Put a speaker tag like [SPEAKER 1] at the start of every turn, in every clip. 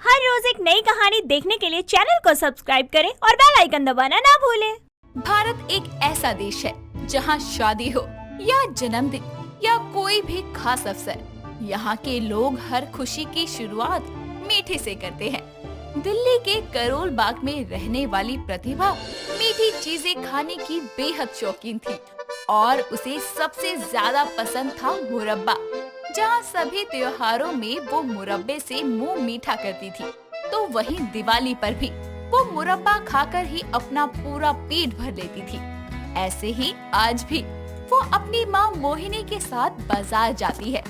[SPEAKER 1] हर रोज एक नई कहानी देखने के लिए चैनल को सब्सक्राइब करें और बेल आइकन दबाना ना भूलें।
[SPEAKER 2] भारत एक ऐसा देश है जहाँ शादी हो या जन्मदिन या कोई भी खास अवसर, यहाँ के लोग हर खुशी की शुरुआत मीठे से करते हैं। दिल्ली के करोल बाग में रहने वाली प्रतिभा मीठी चीजें खाने की बेहद शौकीन थी और उसे सबसे ज्यादा पसंद था मुरब्बा। जहाँ सभी त्योहारों में वो मुरब्बे से मुंह मीठा करती थी, तो वहीं दिवाली पर भी वो मुरब्बा खाकर ही अपना पूरा पेट भर लेती थी। ऐसे ही आज भी वो अपनी माँ मोहिनी के साथ बाजार जाती है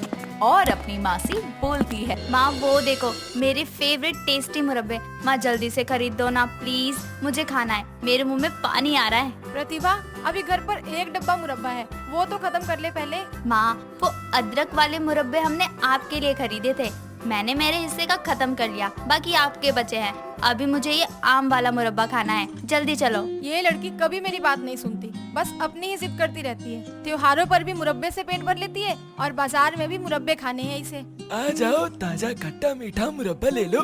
[SPEAKER 2] और अपनी माँ से बोलती है,
[SPEAKER 3] माँ वो देखो मेरे फेवरेट टेस्टी मुरब्बे, माँ जल्दी से खरीद दो ना प्लीज, मुझे खाना है, मेरे मुंह में पानी आ रहा है।
[SPEAKER 4] प्रतिभा, अभी घर पर एक डब्बा मुरब्बा है, वो तो खत्म कर ले पहले।
[SPEAKER 3] माँ वो अदरक वाले मुरब्बे हमने आपके लिए खरीदे थे, मैंने मेरे हिस्से का खत्म कर लिया, बाकी आपके बचे हैं। अभी मुझे ये आम वाला मुरब्बा खाना है, जल्दी चलो।
[SPEAKER 4] ये लड़की कभी मेरी बात नहीं सुनती, बस अपनी ही जिद करती रहती है। त्योहारों पर भी मुरब्बे से पेट भर लेती है और बाजार में भी मुरब्बे खाने हैं इसे।
[SPEAKER 5] आ जाओ, ताजा खट्टा मीठा मुरब्बा ले लो।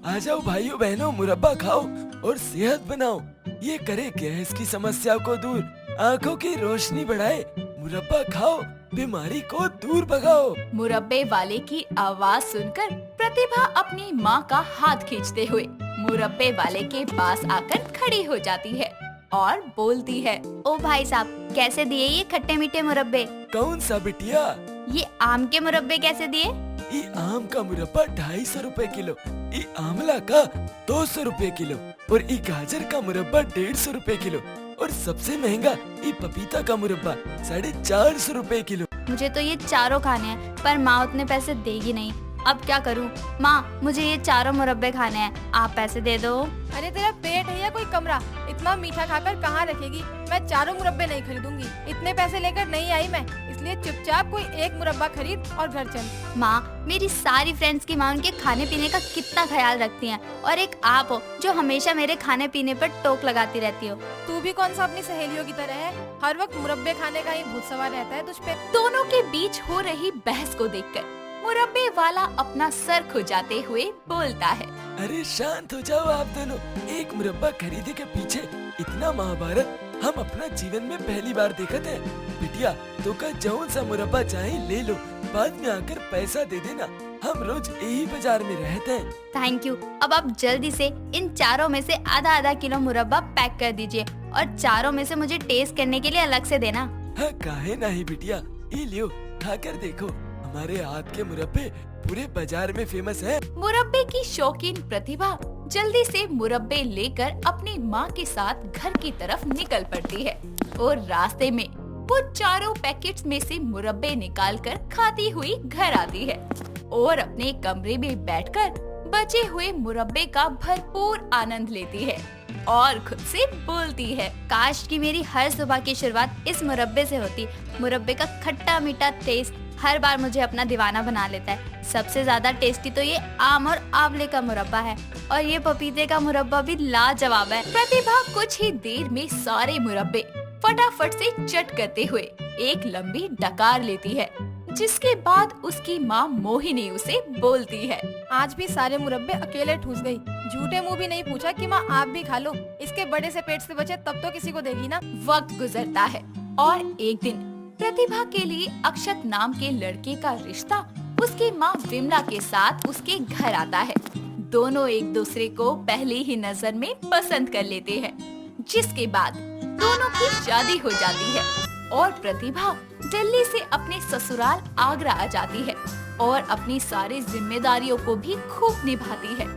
[SPEAKER 5] आ जाओ भाइयों बहनों, मुरब्बा खाओ और सेहत बनाओ। ये करे गैस की समस्या को दूर, आँखों की रोशनी बढ़ाए। मुरब्बा खाओ, बीमारी को दूर भगाओ।
[SPEAKER 2] मुरब्बे वाले की आवाज सुनकर प्रतिभा अपनी माँ का हाथ खींचते हुए मुरब्बे वाले के पास आकर खड़ी हो जाती है और बोलती है,
[SPEAKER 3] ओ भाई साहब कैसे दिए ये खट्टे मीठे मुरब्बे?
[SPEAKER 5] कौन सा बिटिया?
[SPEAKER 3] ये आम के मुरब्बे कैसे दिए?
[SPEAKER 5] ये आम का मुरब्बा 250 रुपए किलो, ये आमला का 200 रुपए किलो और ये गाजर का मुरब्बा 150 रुपए किलो और सबसे महंगा ये पपीता का मुरब्बा 450 रुपए किलो।
[SPEAKER 3] मुझे तो ये चारों खाने हैं, पर माँ उतने पैसे देगी नहीं। अब क्या करूँ? माँ मुझे ये चारों मुरब्बे खाने हैं, आप पैसे दे दो।
[SPEAKER 4] अरे तेरा पेट है या कोई कमरा? इतना मीठा खाकर कहाँ रखेगी? मैं चारों मुरब्बे नहीं खरीदूंगी, इतने पैसे लेकर नहीं आई मैं, इसलिए चुपचाप कोई एक मुरब्बा खरीद और घर चल।
[SPEAKER 3] माँ मेरी सारी फ्रेंड्स की माँ उनके खाने पीने का कितना ख्याल रखती हैं, और एक आप हो जो हमेशा मेरे खाने पीने पर टोक लगाती रहती हो।
[SPEAKER 4] तू भी कौन सा अपनी सहेलियों की तरह है, हर वक्त मुरब्बे खाने का ही भूत सवार रहता है तुझ पे।
[SPEAKER 2] दोनों के बीच हो रही बहस को देखकर मुरब्बे वाला अपना सर खुजाते हुए बोलता है,
[SPEAKER 5] अरे शांत हो जाओ आप दोनों। एक मुरब्बा खरीदे के पीछे इतना महाभारत हम अपना जीवन में पहली बार देखते हैं। बिटिया तो का जौन सा मुरब्बा चाहे ले लो, बाद में आकर पैसा दे देना, हम रोज यही बाजार में रहते हैं।
[SPEAKER 3] Thank you. अब आप जल्दी से इन चारों में से आधा आधा किलो मुरब्बा पैक कर दीजिए और चारों में से मुझे टेस्ट करने के लिए अलग से देना।
[SPEAKER 5] हाँ काहे नहीं बिटिया, ये लियो खाकर देखो, हमारे हाथ के मुरब्बे पूरे बाजार में फेमस है।
[SPEAKER 2] मुरब्बे की शौकीन प्रतिभा जल्दी से मुरब्बे लेकर अपनी माँ के साथ घर की तरफ निकल पड़ती है और रास्ते में वो चारों पैकेट्स में से मुरब्बे निकालकर खाती हुई घर आती है और अपने कमरे में बैठकर बचे हुए मुरब्बे का भरपूर आनंद लेती है और खुद से बोलती है,
[SPEAKER 3] काश कि मेरी हर सुबह की शुरुआत इस मुरब्बे से होती। मुरब्बे का खट्टा मीठा टेस्ट हर बार मुझे अपना दीवाना बना लेता है। सबसे ज्यादा टेस्टी तो ये आम और आंवले का मुरब्बा है और ये पपीते का मुरब्बा भी लाजवाब है।
[SPEAKER 2] प्रतिभा कुछ ही देर में सारे मुरब्बे फटाफट से चट करते हुए एक लंबी डकार लेती है, जिसके बाद उसकी माँ मोहिनी उसे बोलती है,
[SPEAKER 4] आज भी सारे मुरब्बे अकेले ठूस गई, झूठे मुंह भी नहीं पूछा कि माँ आप भी खा लो, इसके बड़े से पेट से बचे तब तो किसी को देगी ना।
[SPEAKER 2] वक्त गुजरता है और एक दिन प्रतिभा के लिए अक्षत नाम के लड़के का रिश्ता उसकी माँ विमला के साथ उसके घर आता है। दोनों एक दूसरे को पहली ही नजर में पसंद कर लेते हैं, जिसके बाद दोनों की शादी हो जाती है और प्रतिभा दिल्ली से अपने ससुराल आगरा आ जाती है और अपनी सारी जिम्मेदारियों को भी खूब निभाती है।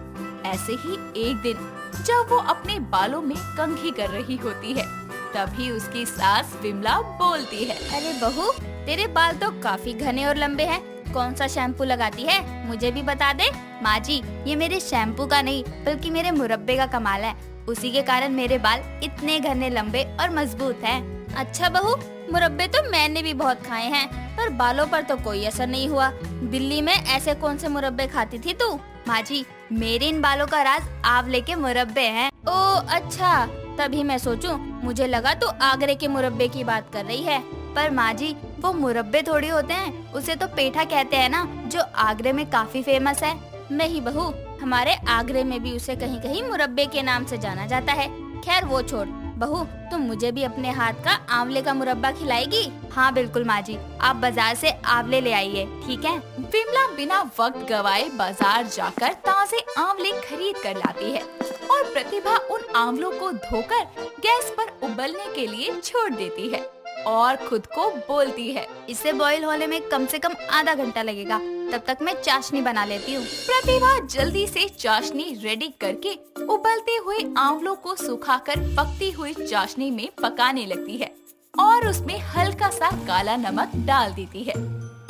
[SPEAKER 2] ऐसे ही एक दिन जब वो अपने बालों में कंघी कर रही होती है, तभी उसकी सास विमला बोलती है,
[SPEAKER 3] अरे बहू तेरे बाल तो काफी घने और लंबे हैं, कौन सा शैम्पू लगाती है, मुझे भी बता दे। माँ जी ये मेरे शैम्पू का नहीं बल्कि मेरे मुरब्बे का कमाल है, उसी के कारण मेरे बाल इतने घने लंबे और मजबूत हैं। अच्छा बहू मुरब्बे तो मैंने भी बहुत खाए हैं, पर बालों पर तो कोई असर नहीं हुआ। दिल्ली में ऐसे कौन से मुरब्बे खाती थी तू? माँ जी मेरे इन बालों का राज आंवले के मुरब्बे हैं। ओ अच्छा, तभी मैं सोचूं, मुझे लगा तू आगरे के मुरब्बे की बात कर रही है। पर माँ जी वो मुरब्बे थोड़ी होते हैं, उसे तो पेठा कहते हैं ना, जो आगरे में काफी फेमस है। नहीं बहू हमारे आगरे में भी उसे कहीं कहीं मुरब्बे के नाम से जाना जाता है। खैर वो छोड़, बहू तुम मुझे भी अपने हाथ का आंवले का मुरब्बा खिलाएगी? हाँ बिल्कुल माँ जी, आप बाजार से आंवले ले आइए, ठीक है?
[SPEAKER 2] विमला बिना वक्त गवाए बाजार जाकर ताजे आंवले खरीद कर लाती है और प्रतिभा उन आंवलों को धोकर गैस पर उबलने के लिए छोड़ देती है और खुद को बोलती है,
[SPEAKER 3] इसे बॉईल होने में कम से कम आधा घंटा लगेगा, तब तक मैं चाशनी बना लेती हूँ।
[SPEAKER 2] प्रतिभा जल्दी से चाशनी रेडी करके उबलते हुए आंवलों को सुखाकर पकती हुई चाशनी में पकाने लगती है और उसमें हल्का सा काला नमक डाल देती है।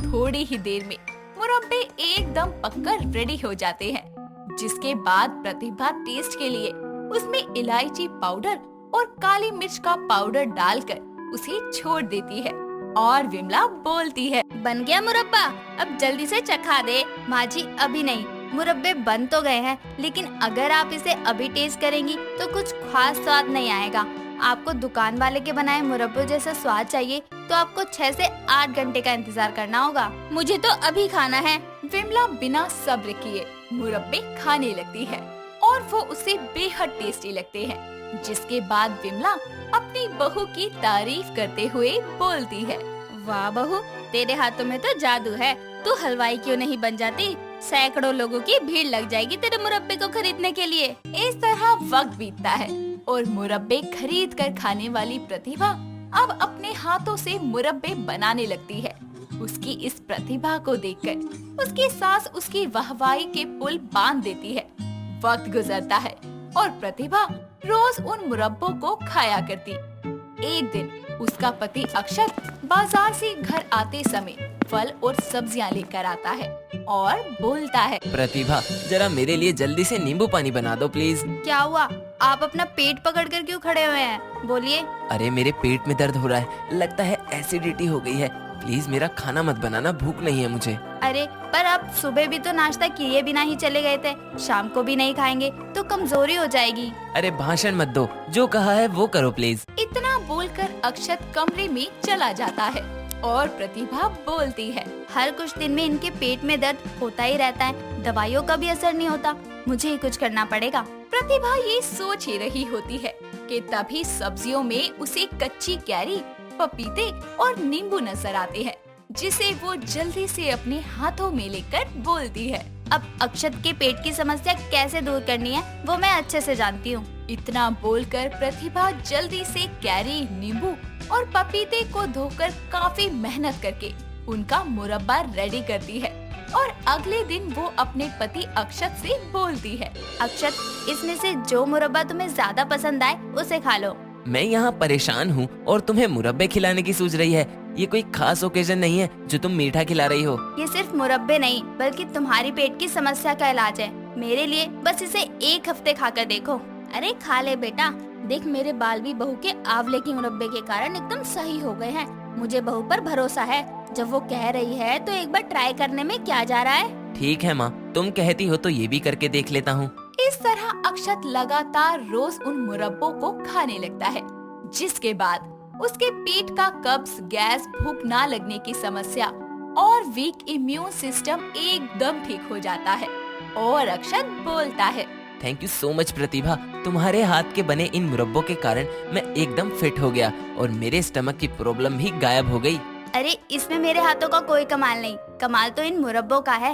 [SPEAKER 2] थोड़ी ही देर में मुरब्बे एकदम पककर रेडी हो जाते हैं, जिसके बाद प्रतिभा टेस्ट के लिए उसमें इलायची पाउडर और काली मिर्च का पाउडर डालकर उसे छोड़ देती है और विमला बोलती है,
[SPEAKER 3] बन गया मुरब्बा, अब जल्दी से चखा दे। माँ जी अभी नहीं, मुरब्बे बन तो गए हैं, लेकिन अगर आप इसे अभी टेस्ट करेंगी तो कुछ खास स्वाद नहीं आएगा। आपको दुकान वाले के बनाए मुरब्बे जैसा स्वाद चाहिए तो आपको 6 से 8 घंटे का इंतजार करना होगा। मुझे तो अभी खाना है।
[SPEAKER 2] विमला बिना सब्र किए मुरब्बे खाने लगती है और वो उसे बेहद टेस्टी लगते हैं, जिसके बाद विमला अपनी बहू की तारीफ करते हुए बोलती है,
[SPEAKER 3] वाह बहू, तेरे हाथों में तो जादू है, तू हलवाई क्यों नहीं बन जाती? सैकड़ों लोगों की भीड़ लग जाएगी तेरे मुरब्बे को खरीदने के लिए।
[SPEAKER 2] इस तरह वक्त बीतता है और मुरब्बे खरीद कर खाने वाली प्रतिभा अब अपने हाथों से मुरब्बे बनाने लगती है। उसकी इस प्रतिभा को देखकर उसकी सास उसकी वाहवाही के पुल बांध देती है। वक्त गुजरता है और प्रतिभा रोज उन मुरब्बों को खाया करती। एक दिन उसका पति अक्षत बाजार से घर आते समय फल और सब्जियां लेकर आता है और बोलता है,
[SPEAKER 6] प्रतिभा जरा मेरे लिए जल्दी से नींबू पानी बना दो प्लीज।
[SPEAKER 3] क्या हुआ? आप अपना पेट पकड़कर क्यों खड़े हुए हैं? बोलिए।
[SPEAKER 6] अरे मेरे पेट में दर्द हो रहा है, लगता है एसिडिटी हो गई है। प्लीज मेरा खाना मत बनाना, भूख नहीं है मुझे।
[SPEAKER 3] अरे पर आप सुबह भी तो नाश्ता किए बिना ही चले गए थे, शाम को भी नहीं खाएंगे तो कमजोरी हो जाएगी।
[SPEAKER 6] अरे भाषण मत दो, जो कहा है वो करो प्लीज।
[SPEAKER 2] इतना बोलकर अक्षत कमरे में चला जाता है और प्रतिभा बोलती है,
[SPEAKER 3] हर कुछ दिन में इनके पेट में दर्द होता ही रहता है, दवाइयों का भी असर नहीं होता, मुझे ही कुछ करना पड़ेगा।
[SPEAKER 2] प्रतिभा ये सोच ही रही होती है कि तभी सब्जियों में उसे कच्ची कैरी, पपीते और नींबू नजर आते हैं, जिसे वो जल्दी से अपने हाथों में लेकर बोलती है,
[SPEAKER 3] अब अक्षत के पेट की समस्या कैसे दूर करनी है वो मैं अच्छे से जानती हूँ।
[SPEAKER 2] इतना बोलकर प्रतिभा जल्दी से कैरी, नींबू और पपीते को धोकर काफी मेहनत करके उनका मुरब्बा रेडी करती है और अगले दिन वो अपने पति अक्षत से बोलती है,
[SPEAKER 3] अक्षत इसमें से जो मुरब्बा तुम्हें ज्यादा पसंद आए उसे खा लो।
[SPEAKER 6] मैं यहाँ परेशान हूँ और तुम्हें मुरब्बे खिलाने की सोच रही है। ये कोई खास ओकेजन नहीं है जो तुम मीठा खिला रही हो।
[SPEAKER 3] ये सिर्फ मुरब्बे नहीं बल्कि तुम्हारी पेट की समस्या का इलाज है। मेरे लिए बस इसे 1 हफ्ते खाकर देखो। अरे खा ले बेटा, देख मेरे बाल भी बहू के आंवले की मुरब्बे के कारण एकदम सही हो गए हैं। मुझे बहू पर भरोसा है, जब वो कह रही है तो एक बार ट्राई करने में क्या जा रहा है।
[SPEAKER 6] ठीक है माँ, तुम कहती हो तो ये भी करके देख लेता हूँ।
[SPEAKER 2] इस तरह अक्षत लगातार रोज उन मुरब्बों को खाने लगता है, जिसके बाद उसके पेट का कब्ज, गैस, भूख ना लगने की समस्या और वीक इम्यून सिस्टम एकदम ठीक हो जाता है और अक्षत बोलता है,
[SPEAKER 6] थैंक यू सो मच प्रतिभा, तुम्हारे हाथ के बने इन मुरब्बों के कारण मैं एकदम फिट हो गया और मेरे स्टमक की प्रॉब्लम भी गायब हो गई।
[SPEAKER 3] अरे इसमें मेरे हाथों का कोई कमाल नहीं, कमाल तो इन मुरब्बों का है।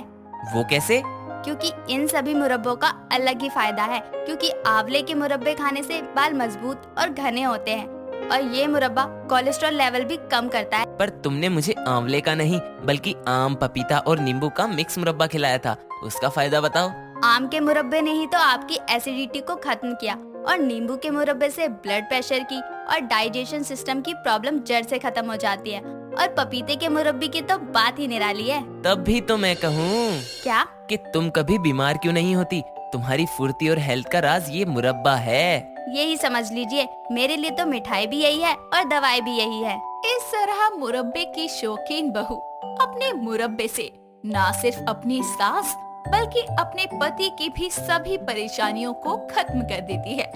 [SPEAKER 6] वो कैसे?
[SPEAKER 3] क्योंकि इन सभी मुरब्बों का अलग ही फायदा है, क्योंकि आंवले के मुरब्बे खाने से बाल मजबूत और घने होते हैं और ये मुरब्बा कोलेस्ट्रॉल लेवल भी कम करता है।
[SPEAKER 6] पर तुमने मुझे आंवले का नहीं बल्कि आम, पपीता और नींबू का मिक्स मुरब्बा खिलाया था, उसका फायदा बताओ।
[SPEAKER 3] आम के मुरब्बे ने ही तो आपकी एसिडिटी को खत्म किया और नींबू के मुरब्बे से ब्लड प्रेशर की और डाइजेशन सिस्टम की प्रॉब्लम जड़ से खत्म हो जाती है और पपीते के मुरब्बे की तो बात ही निराली है।
[SPEAKER 6] तब भी तो मैं कहूँ
[SPEAKER 3] क्या
[SPEAKER 6] कि तुम कभी बीमार क्यों नहीं होती, तुम्हारी फुर्ती और हेल्थ का राज ये मुरब्बा है।
[SPEAKER 3] यही समझ लीजिए, मेरे लिए तो मिठाई भी यही है और दवाई भी यही है।
[SPEAKER 2] इस तरह मुरब्बे की शौकीन बहू अपने मुरब्बे से न सिर्फ अपनी सास बल्कि अपने पति की भी सभी परेशानियों को खत्म कर देती है,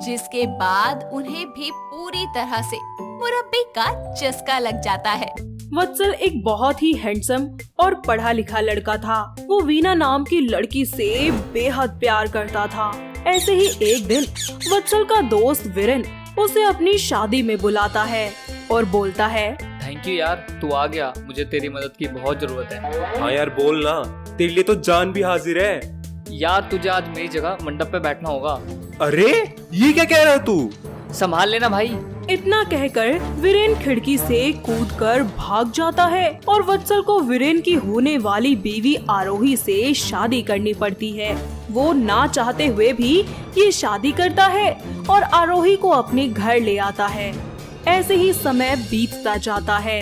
[SPEAKER 2] जिसके बाद उन्हें भी पूरी तरह से मुरब्बे का चस्का लग जाता है।
[SPEAKER 7] वत्सल एक बहुत ही हैंडसम और पढ़ा लिखा लड़का था। वो वीना नाम की लड़की से बेहद प्यार करता था। ऐसे ही एक दिन वत्सल का दोस्त वीरेन उसे अपनी शादी में बुलाता है और बोलता है,
[SPEAKER 8] थैंक यू यार, तू आ गया, मुझे तेरी मदद की बहुत जरूरत है।
[SPEAKER 9] हाँ यार बोल ना, तेरे लिए तो जान भी हाजिर है।
[SPEAKER 8] यार तुझे आज मेरी जगह मंडप पे बैठना होगा।
[SPEAKER 9] अरे ये क्या कह रहा है तू?
[SPEAKER 8] संभाल लेना भाई।
[SPEAKER 7] इतना कहकर वीरेन खिड़की से कूदकर भाग जाता है और वत्सल को वीरेन की होने वाली बीवी आरोही से शादी करनी पड़ती है। वो ना चाहते हुए भी ये शादी करता है और आरोही को अपने घर ले आता है। ऐसे ही समय बीतता जाता है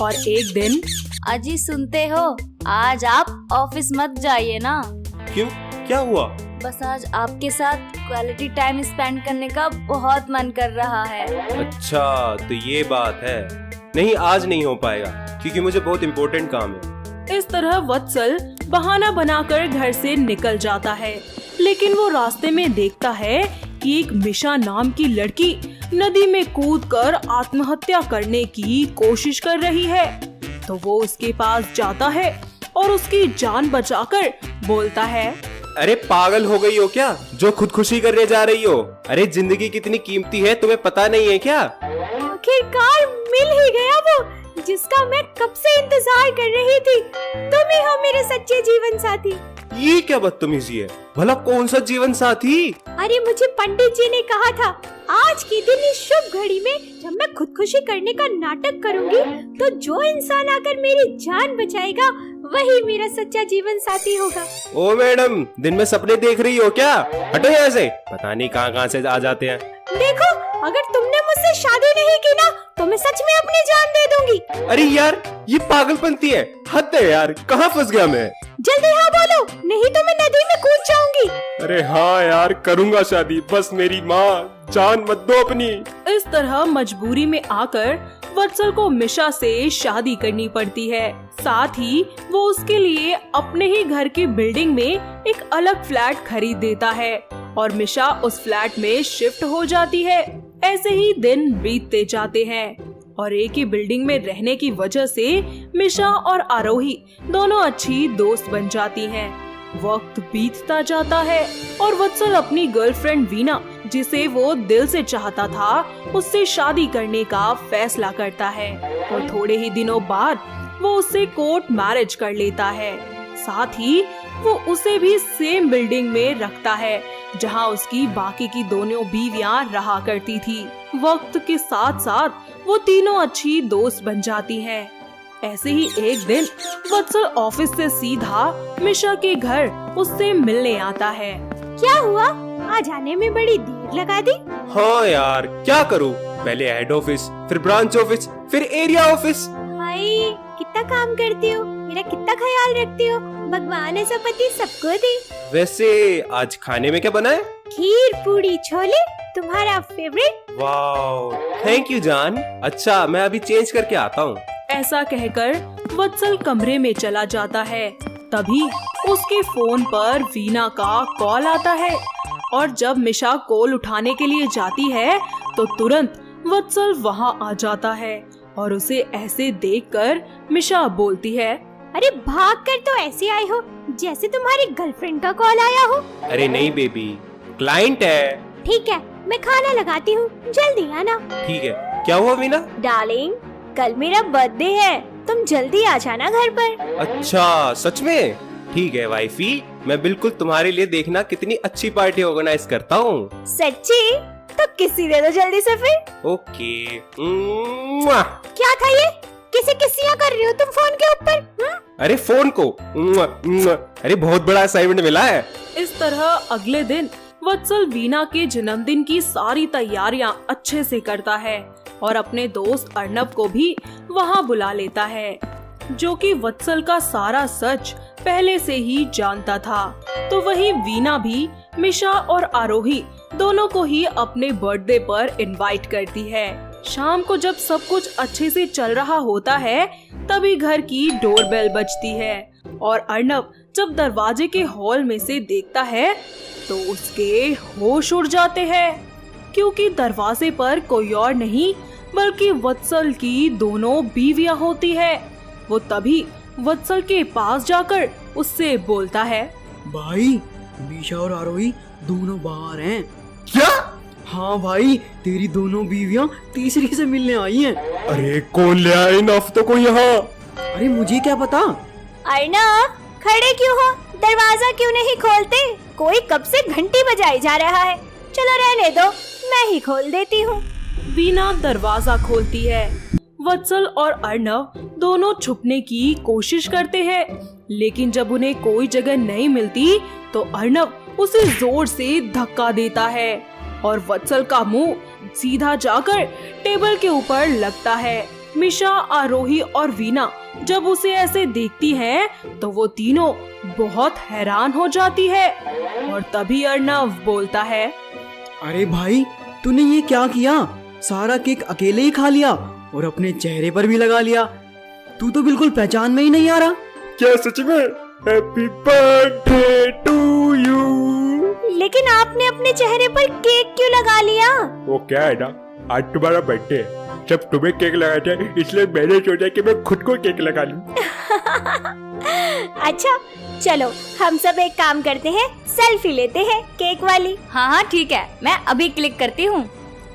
[SPEAKER 7] और एक दिन,
[SPEAKER 3] अजी सुनते हो, आज आप ऑफिस मत जाइए ना।
[SPEAKER 9] क्यों, क्या हुआ?
[SPEAKER 3] बस आज आपके साथ क्वालिटी टाइम स्पेंड करने का बहुत मन कर रहा है।
[SPEAKER 9] अच्छा तो ये बात है। नहीं, आज नहीं हो पाएगा क्योंकि मुझे बहुत इम्पोर्टेंट काम है।
[SPEAKER 7] इस तरह वत्सल बहाना बनाकर घर से निकल जाता है, लेकिन वो रास्ते में देखता है कि एक मिशा नाम की लड़की नदी में कूदकर आत्महत्या करने की कोशिश कर रही है। तो वो उसके पास जाता है और उसकी जान बचाकर बोलता है,
[SPEAKER 9] अरे पागल हो गई हो क्या, जो खुदकुशी करने जा रही हो? अरे जिंदगी कितनी कीमती है, तुम्हें पता नहीं है क्या?
[SPEAKER 1] आखिरकार मिल ही गया वो जिसका मैं कब से इंतजार कर रही थी। तुम ही हो मेरे सच्चे जीवन साथी।
[SPEAKER 9] ये क्या बदतमीजी है? भला कौन सा जीवन साथी?
[SPEAKER 1] अरे मुझे पंडित जी ने कहा था आज के दिन इस शुभ घड़ी में जब मैं खुदकुशी करने का नाटक करूंगी तो जो इंसान आकर मेरी जान बचाएगा वही मेरा सच्चा जीवन साथी होगा।
[SPEAKER 9] ओ मैडम, दिन में सपने देख रही हो क्या? हटो यहाँ से, पता नहीं कहाँ से आ जाते हैं।
[SPEAKER 1] देखो, अगर तुमने मुझसे शादी नहीं की ना तो मैं सच में अपनी जान दे दूंगी।
[SPEAKER 9] अरे यार ये पागलपंती है, हद है यार, कहाँ फंस गया मैं?
[SPEAKER 1] जल्दी हाँ बोलो, नहीं तो मैं नदी में कूद जाऊंगी।
[SPEAKER 9] अरे हाँ यार, करूँगा शादी, बस मेरी माँ जान मत दो अपनी।
[SPEAKER 7] इस तरह मजबूरी में आकर वत्सल को मिशा से शादी करनी पड़ती है। साथ ही वो उसके लिए अपने ही घर की बिल्डिंग में एक अलग फ्लैट खरीद देता है और मिशा उस फ्लैट में शिफ्ट हो जाती है। ऐसे ही दिन बीतते जाते हैं और एक ही बिल्डिंग में रहने की वजह से मिशा और आरोही दोनों अच्छी दोस्त बन जाती हैं। वक्त बीतता जाता है और वत्सल अपनी गर्लफ्रेंड वीना, जिसे वो दिल से चाहता था, उससे शादी करने का फैसला करता है और थोड़े ही दिनों बाद वो उससे कोर्ट मैरिज कर लेता है। साथ ही वो उसे भी सेम बिल्डिंग में रखता है जहां उसकी बाकी की दोनों बीवियां रहा करती थी। वक्त के साथ साथ वो तीनों अच्छी दोस्त बन जाती हैं। ऐसे ही एक दिन वत्सल ऑफिस से सीधा मिशा के घर उससे मिलने आता है।
[SPEAKER 1] क्या हुआ, आज आने में बड़ी देर लगा दी?
[SPEAKER 9] हाँ यार क्या करूँ, पहले हेड ऑफिस, फिर ब्रांच ऑफिस, फिर एरिया ऑफिस।
[SPEAKER 1] हाय, कितना काम करती हो, मेरा कितना ख्याल रखती हो। भगवान ऐसा पति सबको दे।
[SPEAKER 9] वैसे आज खाने में क्या बना है?
[SPEAKER 1] खीर पूरी छोले, तुम्हारा फेवरेट।
[SPEAKER 9] वाह, थैंक यू जान। अच्छा मैं अभी चेंज करके आता हूँ।
[SPEAKER 7] ऐसा कहकर वत्सल कमरे में चला जाता है। तभी उसके फोन पर वीना का कॉल आता है और जब मिशा कॉल उठाने के लिए जाती है तो तुरंत वत्सल वहां आ जाता है और उसे ऐसे देखकर मिशा बोलती है,
[SPEAKER 1] अरे भाग कर तो ऐसे आए हो जैसे तुम्हारी गर्लफ्रेंड का कॉल आया हो।
[SPEAKER 9] अरे नहीं बेबी, क्लाइंट है।
[SPEAKER 1] ठीक है, मैं खाना लगाती हूँ, जल्दी आना।
[SPEAKER 9] ठीक है, क्या हुआ वीना?
[SPEAKER 1] डार्लिंग, कल मेरा बर्थडे है, तुम जल्दी आ जाना घर पर।
[SPEAKER 9] अच्छा सच में? ठीक है वाइफी, मैं बिल्कुल तुम्हारे लिए देखना कितनी अच्छी पार्टी ऑर्गेनाइज करता हूँ।
[SPEAKER 1] सच्ची? तो किसी दे दो जल्दी से फिर।
[SPEAKER 9] ओके।
[SPEAKER 1] क्या था ये, किसे किसियां कर रही हो तुम फोन के ऊपर?
[SPEAKER 9] अरे फोन को अरे बहुत बड़ा असाइनमेंट मिला है।
[SPEAKER 7] इस तरह अगले दिन वत्सल वीना के जन्मदिन की सारी तैयारियां अच्छे से करता है और अपने दोस्त अर्नब को भी वहां बुला लेता है, जो कि वत्सल का सारा सच पहले से ही जानता था। तो वही वीना भी मिशा और आरोही दोनों को ही अपने बर्थडे पर इनवाइट करती है। शाम को जब सब कुछ अच्छे से चल रहा होता है तभी घर की डोरबेल बजती है और अर्नब जब दरवाजे के हॉल में से देखता है तो उसके होश उड़ जाते हैं, क्योंकि दरवाजे पर कोई और नहीं बल्कि वत्सल की दोनों बीवियां होती है। वो तभी वत्सल के पास जाकर उससे बोलता है,
[SPEAKER 10] भाई मीशा और आरोही दोनों बाहर हैं।
[SPEAKER 9] क्या?
[SPEAKER 10] हाँ भाई, तेरी दोनों बीवियां तीसरी से मिलने आई हैं।
[SPEAKER 9] अरे कौन ले आया इन आफ्तों को यहाँ?
[SPEAKER 10] अरे मुझे क्या पता।
[SPEAKER 1] अर्नब, खड़े क्यों हो? दरवाजा क्यों नहीं खोलते? कोई कब से घंटी बजाई जा रहा है। चलो रहने दो, मैं ही खोल देती हूँ।
[SPEAKER 7] वीना दरवाजा खोलती है। वत्सल और अर्नव दोनों छुपने की कोशिश करते हैं, लेकिन जब उन्हें कोई जगह नहीं मिलती तो अर्नव उसे जोर से धक्का देता है और वत्सल का मुंह सीधा जाकर टेबल के ऊपर लगता है। मिशा, आरोही और वीना जब उसे ऐसे देखती हैं, तो वो तीनों बहुत हैरान हो जाती है। और तभी अर्नव बोलता है,
[SPEAKER 10] अरे भाई, तूने ये क्या किया? सारा केक अकेले ही खा लिया और अपने चेहरे पर भी लगा लिया। तू तो बिल्कुल पहचान में ही नहीं आ रहा।
[SPEAKER 9] क्या सच में? Happy birthday to you.
[SPEAKER 1] लेकिन आपने अपने चेहरे पर केक क्यों लगा लिया?
[SPEAKER 9] वो क्या है ना, आज तुम्हारा बर्थडे है, जब तुम्हें केक लगाया था इसलिए मैंने सोचा कि मैं खुद को केक लगा लूं।
[SPEAKER 1] अच्छा चलो, हम सब एक काम करते हैं, सेल्फी लेते हैं केक वाली।
[SPEAKER 3] हाँ हाँ ठीक है, मैं अभी क्लिक करती हूँ।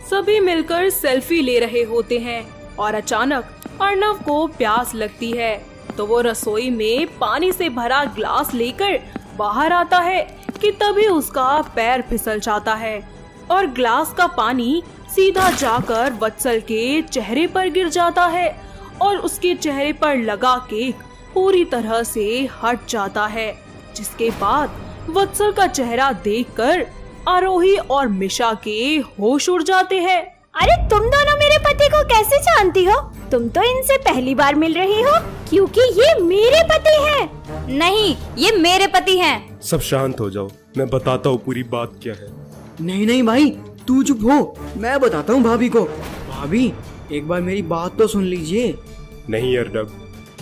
[SPEAKER 7] सभी मिलकर सेल्फी ले रहे होते हैं और अचानक अर्नव को प्यास लगती है, तो वो रसोई में पानी से भरा ग्लास लेकर बाहर आता है कि तभी उसका पैर फिसल जाता है और ग्लास का पानी सीधा जाकर वत्सल के चेहरे पर गिर जाता है और उसके चेहरे पर लगा केक पूरी तरह से हट जाता है। जिसके बाद वत्सल का चेहरा देखकर आरोही और मिशा के होश उड़ जाते हैं।
[SPEAKER 1] अरे तुम दोनों मेरे पति को कैसे जानती हो? तुम तो इनसे पहली बार मिल रही हो, क्योंकि ये मेरे पति हैं।
[SPEAKER 3] नहीं, ये मेरे पति हैं।
[SPEAKER 9] सब शांत हो जाओ, मैं बताता हूँ पूरी बात क्या है।
[SPEAKER 10] नहीं नहीं भाई, तू चुप हो, मैं बताता हूँ भाभी को। भाभी, एक बार मेरी बात तो सुन लीजिए।
[SPEAKER 9] नहीं अर्नब,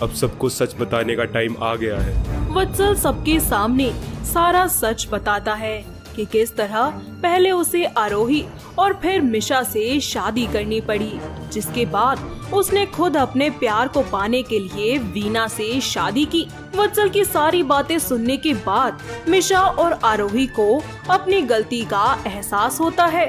[SPEAKER 9] अब सबको सच बताने का टाइम आ गया है।
[SPEAKER 7] वत्सल सबके सामने सारा सच बताता है कि किस तरह पहले उसे आरोही और फिर मिशा से शादी करनी पड़ी, जिसके बाद उसने खुद अपने प्यार को पाने के लिए वीना से शादी की। वत्सल की सारी बातें सुनने के बाद मिशा और आरोही को अपनी गलती का एहसास होता है।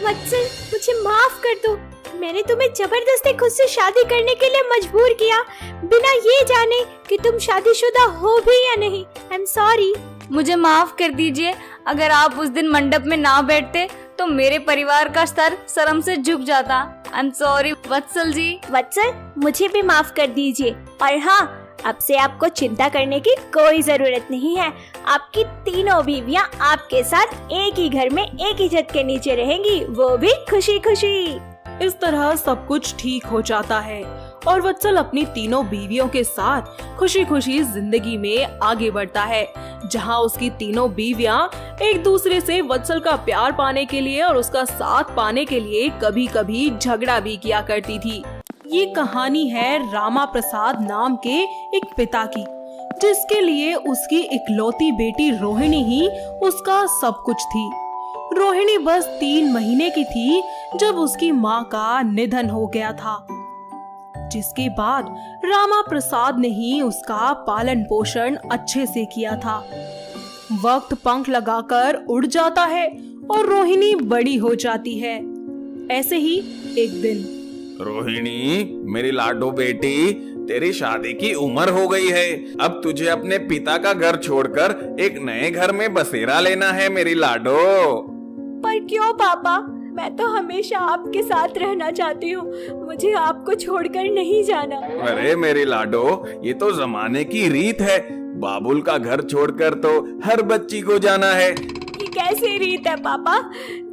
[SPEAKER 1] वत्सल, मुझे माफ कर दो, मैंने तुम्हें जबरदस्ती खुद से शादी करने के लिए मजबूर किया, बिना ये जाने कि तुम शादीशुदा हो भी या नहीं। I am sorry.
[SPEAKER 3] मुझे माफ कर दीजिए। अगर आप उस दिन मंडप में ना बैठते तो मेरे परिवार का सर शर्म से झुक जाता। आई एम सॉरी वत्सल जी।
[SPEAKER 1] वत्सल, मुझे भी माफ कर दीजिए। और हाँ, अब से आपको चिंता करने की कोई जरूरत नहीं है। आपकी तीनों बीवियां आपके साथ एक ही घर में एक ही छत के नीचे रहेंगी, वो भी खुशी खुशी।
[SPEAKER 7] इस तरह सब कुछ ठीक हो जाता है और वत्सल अपनी तीनों बीवियों के साथ खुशी खुशी जिंदगी में आगे बढ़ता है, जहां उसकी तीनों बीवियां एक दूसरे से वत्सल का प्यार पाने के लिए और उसका साथ पाने के लिए कभी कभी झगड़ा भी किया करती थी। ये कहानी है रामा प्रसाद नाम के एक पिता की, जिसके लिए उसकी इकलौती बेटी रोहिणी ही उसका सब कुछ थी। रोहिणी बस 3 महीने की थी जब उसकी माँ का निधन हो गया था, जिसके बाद रामा प्रसाद ने ही उसका पालन पोषण अच्छे से किया था। वक्त पंख लगाकर उड़ जाता है और रोहिणी बड़ी हो जाती है। ऐसे ही एक दिन,
[SPEAKER 11] रोहिणी, मेरी लाडो बेटी, तेरी शादी की उम्र हो गई है। अब तुझे अपने पिता का घर छोड़कर एक नए घर में बसेरा लेना है मेरी लाडो।
[SPEAKER 1] पर क्यों पापा? मैं तो हमेशा आपके साथ रहना चाहती हूँ, मुझे आपको छोड़कर नहीं जाना।
[SPEAKER 11] अरे मेरी लाडो, ये तो जमाने की रीत है। बाबुल का घर छोड़कर तो हर बच्ची को जाना है।
[SPEAKER 1] ये कैसी रीत है पापा?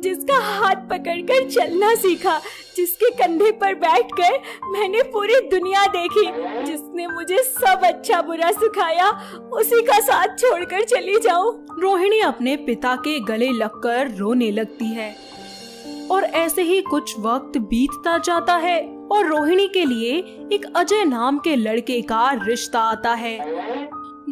[SPEAKER 1] जिसका हाथ पकड़कर चलना सीखा, जिसके कंधे पर बैठकर मैंने पूरी दुनिया देखी, जिसने मुझे सब अच्छा बुरा सिखाया, उसी का साथ छोड़कर चली जाऊं?
[SPEAKER 7] रोहिणी अपने पिता के गले लगकर रोने लगती है और ऐसे ही कुछ वक्त बीतता जाता है और रोहिणी के लिए एक अजय नाम के लड़के का रिश्ता आता है,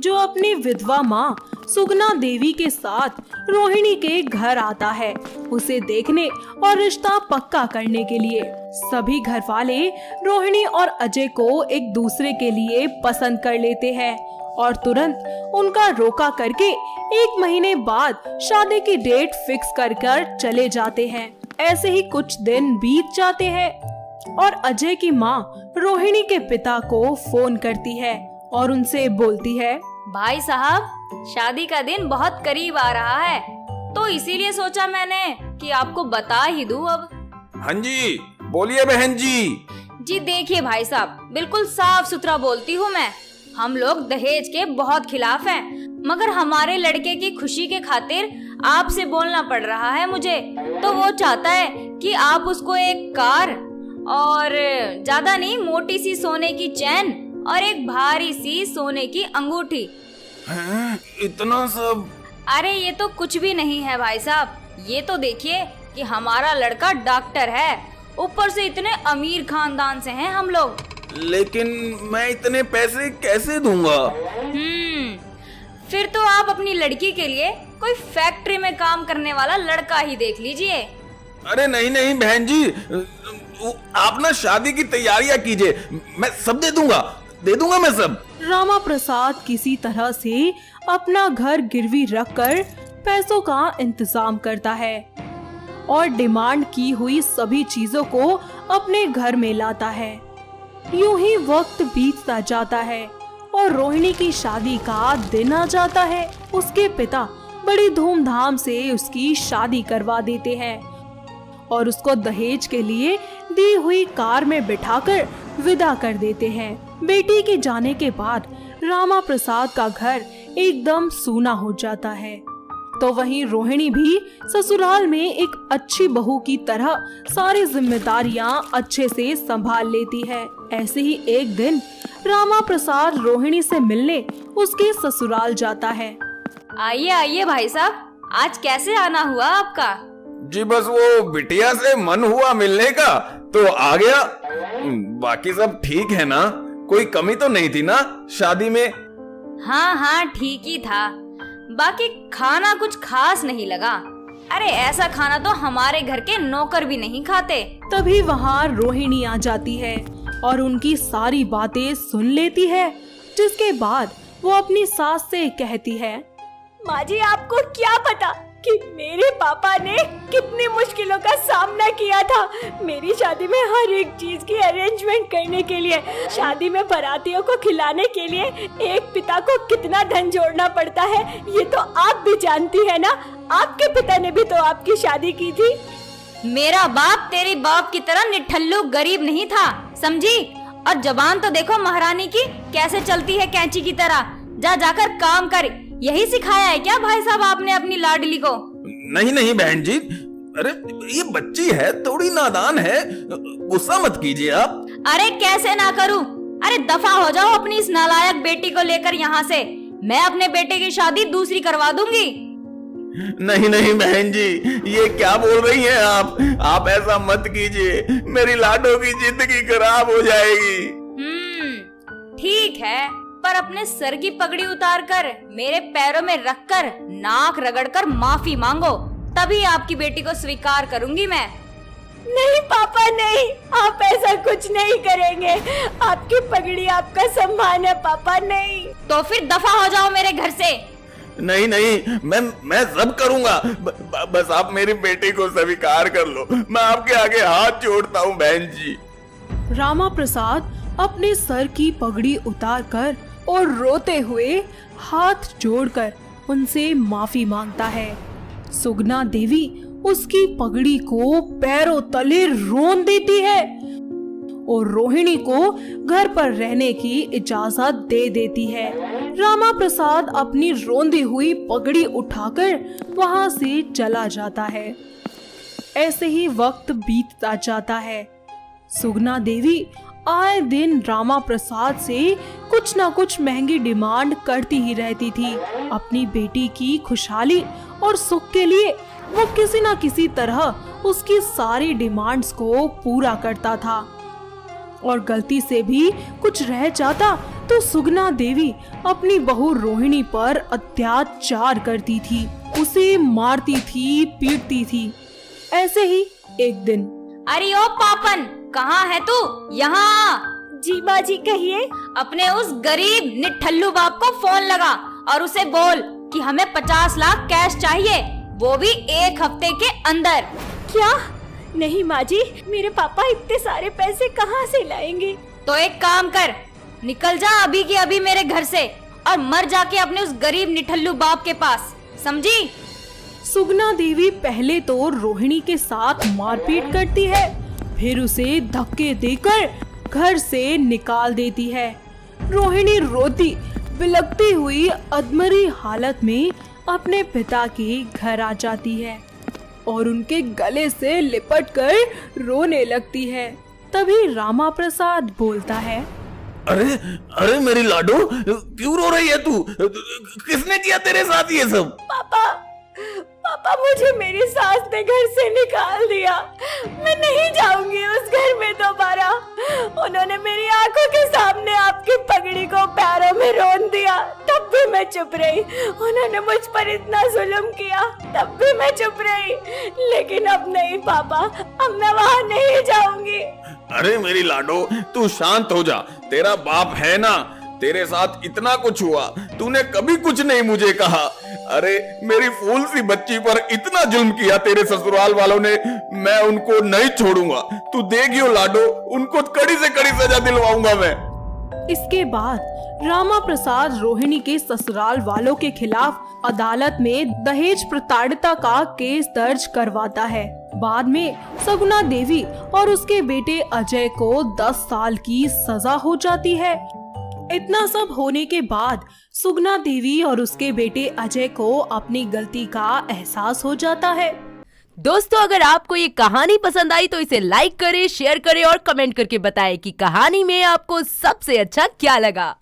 [SPEAKER 7] जो अपनी विधवा माँ सुगना देवी के साथ रोहिणी के घर आता है उसे देखने और रिश्ता पक्का करने के लिए। सभी घर वाले रोहिणी और अजय को एक दूसरे के लिए पसंद कर लेते हैं और तुरंत उनका रोका करके 1 महीने बाद शादी की डेट फिक्स कर चले जाते हैं। ऐसे ही कुछ दिन बीत जाते हैं और अजय की माँ रोहिणी के पिता को फोन करती है और उनसे बोलती है,
[SPEAKER 3] भाई साहब, शादी का दिन बहुत करीब आ रहा है, तो इसीलिए सोचा मैंने कि आपको बता ही दूं अब।
[SPEAKER 11] हाँ जी, बोलिए बहन जी।
[SPEAKER 3] जी देखिए भाई साहब, बिल्कुल साफ सुथरा बोलती हूँ मैं। हम लोग दहेज के बहुत खिलाफ हैं, मगर हमारे लड़के की खुशी के खातिर आपसे बोलना पड़ रहा है मुझे। तो वो चाहता है कि आप उसको एक कार और ज्यादा नहीं, मोटी सी सोने की चैन और एक भारी सी सोने की अंगूठी।
[SPEAKER 11] हैं? इतना सब?
[SPEAKER 3] अरे ये तो कुछ भी नहीं है भाई साहब, ये तो देखिए कि हमारा लड़का डॉक्टर है, ऊपर से इतने अमीर खानदान से हैं हम लोग।
[SPEAKER 11] लेकिन मैं इतने पैसे कैसे दूंगा?
[SPEAKER 3] फिर तो आप अपनी लड़की के लिए कोई फैक्ट्री में काम करने वाला लड़का ही देख लीजिए।
[SPEAKER 11] अरे नहीं नहीं बहन जी, आप ना शादी की तैयारियां कीजिए, मैं सब दे दूंगा मैं सब।
[SPEAKER 7] रामा प्रसाद किसी तरह से अपना घर गिरवी रखकर पैसों का इंतजाम करता है और डिमांड की हुई सभी चीजों को अपने घर में लाता है। यूं ही वक्त बीतता जाता है और रोहिणी की शादी का दिन आ जाता है। उसके पिता बड़ी धूमधाम से उसकी शादी करवा देते हैं और उसको दहेज के लिए दी हुई कार में बिठाकर विदा कर देते हैं। बेटी के जाने के बाद रामा प्रसाद का घर एकदम सूना हो जाता है। तो वहीं रोहिणी भी ससुराल में एक अच्छी बहू की तरह सारी जिम्मेदारियां अच्छे से संभाल लेती है। ऐसे ही एक दिन रामा प्रसाद रोहिणी से मिलने उसके ससुराल जाता है।
[SPEAKER 3] आइए आइए भाई साहब, आज कैसे आना हुआ आपका?
[SPEAKER 11] जी बस वो बिटिया से मन हुआ मिलने का तो आ गया। बाकी सब ठीक है ना? कोई कमी तो नहीं थी ना शादी में?
[SPEAKER 3] हाँ ठीक ही था, बाकी खाना कुछ खास नहीं लगा। अरे ऐसा खाना तो हमारे घर के नौकर भी नहीं खाते।
[SPEAKER 7] तभी वहाँ रोहिणी आ जाती है और उनकी सारी बातें सुन लेती है, जिसके बाद वो अपनी सास से कहती है,
[SPEAKER 1] माँ जी, आपको क्या पता कि मेरे पापा ने कितनी मुश्किलों का सामना किया था मेरी शादी में हर एक चीज की अरेंजमेंट करने के लिए। शादी में बारातियों को खिलाने के लिए एक पिता को कितना धन जोड़ना पड़ता है, ये तो आप भी जानती है ना। आपके पिता ने भी तो आपकी शादी की थी।
[SPEAKER 3] मेरा बाप तेरे बाप की तरह निठल्लू गरीब नहीं था, समझी? और जबान तो देखो महारानी की कैसे चलती है, कैंची की तरह। जाकर काम कर। यही सिखाया है क्या भाई साहब आपने अपनी लाडली को?
[SPEAKER 11] नहीं बहन जी, अरे ये बच्ची है, थोड़ी नादान है, गुस्सा मत कीजिए आप।
[SPEAKER 3] अरे कैसे ना करूं? अरे दफा हो जाओ अपनी इस नालायक बेटी को लेकर यहाँ से। मैं अपने बेटे की शादी दूसरी करवा दूंगी।
[SPEAKER 11] नहीं बहन जी, ये क्या बोल रही हैं आप ऐसा मत कीजिए, मेरी लाडो की जिंदगी खराब हो जाएगी।
[SPEAKER 3] ठीक है, पर अपने सर की पगड़ी उतारकर मेरे पैरों में रखकर नाक रगड़कर माफी मांगो, तभी आपकी बेटी को स्वीकार करूंगी मैं।
[SPEAKER 1] नहीं पापा नहीं, आप ऐसा कुछ नहीं करेंगे। आपकी पगड़ी आपका सम्मान है पापा। नहीं
[SPEAKER 3] तो फिर दफा हो जाओ मेरे घर से।
[SPEAKER 11] नहीं मैं सब करूंगा, बस आप मेरी बेटी को स्वीकार कर लो। मैं आपके आगे हाथ जोड़ता हूँ बहन जी।
[SPEAKER 7] रामा प्रसाद अपने सर की पगड़ी उतारकर और रोते हुए हाथ जोड़कर उनसे माफी मांगता है। सुगना देवी उसकी पगड़ी को पैरों तले रोन देती है और रोहिणी को घर पर रहने की इजाजत दे देती है। रामा प्रसाद अपनी रोंदी हुई पगड़ी उठाकर वहां से चला जाता है। ऐसे ही वक्त बीतता जाता है। सुगना देवी आए दिन रामा प्रसाद से कुछ ना कुछ महंगी डिमांड करती ही रहती थी। अपनी बेटी की खुशहाली और सुख के लिए वो किसी न किसी तरह उसकी सारी डिमांड्स को पूरा करता था और गलती से भी कुछ रह जाता तो सुगना देवी अपनी बहू रोहिणी पर अत्याचार करती थी, उसे मारती थी, पीटती थी। ऐसे ही एक दिन,
[SPEAKER 3] अरे ओ पापन, कहाँ है तू? यहाँ।
[SPEAKER 1] जी माँ जी कहिए।
[SPEAKER 3] अपने उस गरीब निठल्लू बाप को फोन लगा और उसे बोल कि हमें 50 लाख कैश चाहिए, वो भी 1 हफ्ते के अंदर।
[SPEAKER 1] क्या? नहीं माँ जी, मेरे पापा इतने सारे पैसे कहाँ से लाएंगे?
[SPEAKER 3] तो एक काम कर, निकल जा अभी की अभी मेरे घर से और मर जाके अपने उस गरीब निठल्लू बाप के पास, समझी?
[SPEAKER 7] सुगना देवी पहले तो रोहिणी के साथ मारपीट करती है, फिर उसे धक्के देकर घर से निकाल देती है। रोहिणी रोती बिलखती हुई अधमरी हालत में अपने पिता के घर आ जाती है और उनके गले से लिपटकर रोने लगती है। तभी रामा प्रसाद बोलता है,
[SPEAKER 11] अरे अरे मेरी लाडो, क्यों रो रही है तू? किसने किया तेरे साथ ये सब?
[SPEAKER 1] पापा मुझे मेरी सास ने घर से निकाल दिया। मैं नहीं जाऊंगी उस घर में दोबारा। उन्होंने मेरी आंखों के सामने आपकी पगड़ी को पैरों में रोन दिया, तब भी मैं चुप रही। उन्होंने मुझ पर इतना जुल्म किया, तब भी मैं चुप रही। लेकिन अब नहीं पापा, अब मैं वहाँ नहीं जाऊंगी।
[SPEAKER 11] अरे मेरी लाडो, तू शांत हो जा। तेरा बाप है ना, तेरे साथ इतना कुछ हुआ, तूने कभी कुछ नहीं मुझे कहा। अरे मेरी फूल सी बच्ची पर इतना जुल्म किया तेरे ससुराल वालों ने, मैं उनको नहीं छोड़ूंगा। तू देखियो लाडो, उनको कड़ी से कड़ी सजा दिलवाऊंगा मैं।
[SPEAKER 7] इसके बाद रामा प्रसाद रोहिणी के ससुराल वालों के खिलाफ अदालत में दहेज प्रताड़िता का केस दर्ज करवाता है। बाद में सगुना देवी और उसके बेटे अजय को 10 साल की सजा हो जाती है। इतना सब होने के बाद सुगना देवी और उसके बेटे अजय को अपनी गलती का एहसास हो जाता है।
[SPEAKER 12] दोस्तों, अगर आपको ये कहानी पसंद आई तो इसे लाइक करें, शेयर करें और कमेंट करके बताएं कि कहानी में आपको सबसे अच्छा क्या लगा।